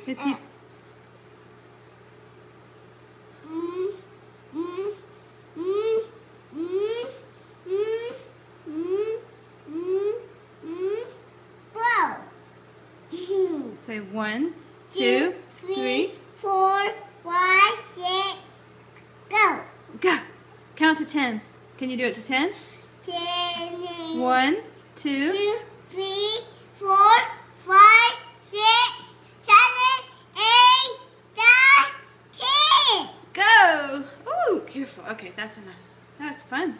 Is he? Say 1, 2, 3, 4, 5, 6. Go. Go. Count to 10. Can you do it to 10? 10. 1, 2, 2, 3, 4, 5, 6, 7, 8, 9, 10. go. Ooh, careful. Okay, that's enough. That was fun.